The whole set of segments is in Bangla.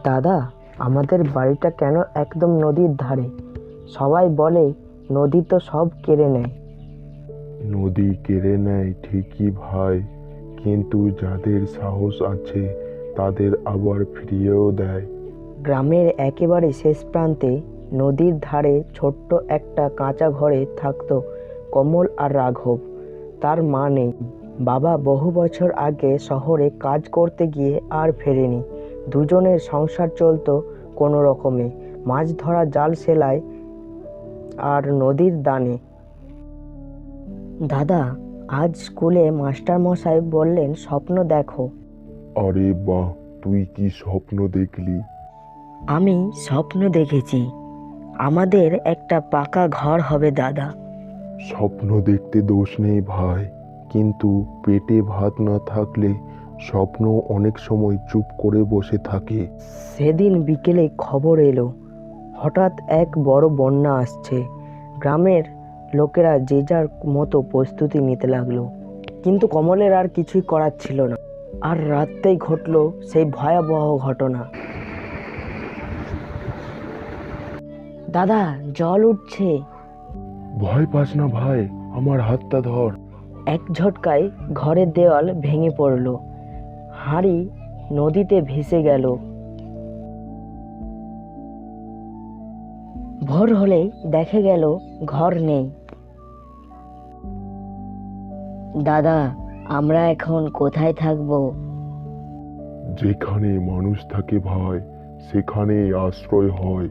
দাদা, আমাদের বাড়িটা কেন একদম নদীর ধারে? সবাই বলে নদী তো সব কেড়ে নেয়। নদী কেড়ে নেয় ঠিকই ভাই, কিন্তু যাদের সাহস আছে তাদের আবার ফিরিয়েও দেয়। গ্রামের একেবারে শেষ প্রান্তে নদীর ধারে ছোট্ট একটা কাঁচা ঘরে থাকতো কমল আর রাঘব। তার মা নেই, বাবা বহু বছর আগে শহরে কাজ করতে গিয়ে আর ফেরেনি। দুজনের সংসার চলতো কোনো রকমে, মাছ ধরা, জাল সেলাই আর নদীর দানে। দাদা, আজ স্কুলে মাস্টার মশাই বললেন স্বপ্ন দেখো। আরে বাহ, তুই কি স্বপ্ন দেখলি? আমি স্বপ্ন দেখেছি আমাদের একটা পাকা ঘর হবে দাদা। স্বপ্ন দেখতে দোষ নেই ভাই, কিন্তু পেটে ভাত না থাকলে স্বপ্ন অনেক সময় চুপ করে বসে থাকে। সেদিন বিকেলে খবর এলো হঠাৎ এক বড় বন্যা আসছে। গ্রামের লোকেরা যে যার মতো প্রস্তুতি নিতে লাগলো, কিন্তু কমলের আর কিছুই করার ছিল না। আর রাতেই ঘটলো সেই ভয়াবহ ঘটনা। দাদা, জল উঠছে। ভয় পাস না ভাই, আমার হাতটা ধর। এক ঝটকায় ঘরের দেওয়াল ভেঙে পড়ল, হাঁড়ি নদীতে ভেসে গেল। ভোর হলেই দেখে গেল ঘর নেই। দাদা, আমরা এখন কোথায় থাকবো? যেখানে মানুষ থাকে ভাই, সেখানে আশ্রয় হয়।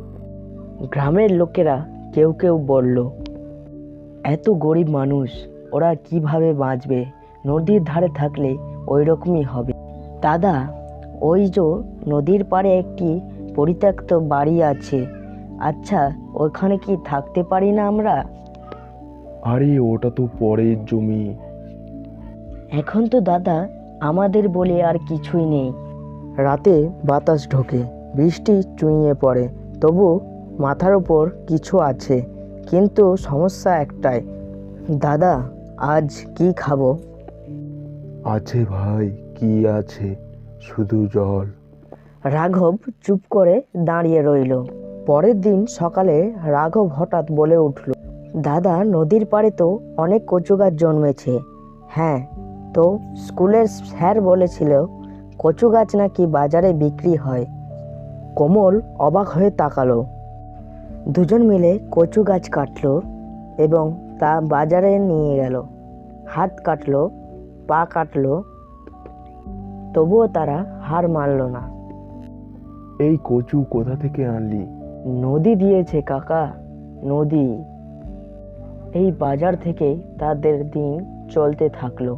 গ্রামের লোকেরা কেউ কেউ বলল, এত গরিব মানুষ, ওরা কিভাবে বাঁচবে? নদীর ধারে থাকলে ওই রকমই হবে। দাদা, ওই যে নদীর পাড়ে একটি পরিত্যক্ত বাড়ি আছে, আচ্ছা ওখানে কি থাকতে পারি না আমরা? আরে ওটা তো পরের জমি। এখন তো দাদা আমাদের বলে আর কিছুই নেই। রাতে বাতাস ঢোকে, বৃষ্টি চুইয়ে পড়ে, তবু মাথার উপর কিছু আছে। কিন্তু সমস্যা একটাই। দাদা, আজ কি খাবো? আছে ভাই, কি আছে, শুধু জল। রাঘব চুপ করে দাঁড়িয়ে রইল। পরের দিন সকালে রাঘব হঠাৎ বলে উঠল, দাদা, নদীর পাড়ে তো অনেক কচু গাছ জন্মেছে। হ্যাঁ, তো স্কুলের স্যার বলেছিল কচু গাছ নাকি বাজারে বিক্রি হয়। কমল অবাক হয়ে তাকালো। দুজন মিলে কচু গাছ কাটলো এবং তা বাজারে নিয়ে গেল। হাত কাটলো, পা কাটলো, তবুও তারা হার মানল না। এই কচু কোথা থেকে আনলি? নদী দিয়েছে কাকা, নদী। এই বাজার থেকেই তাদের দিন চলতে থাকলো।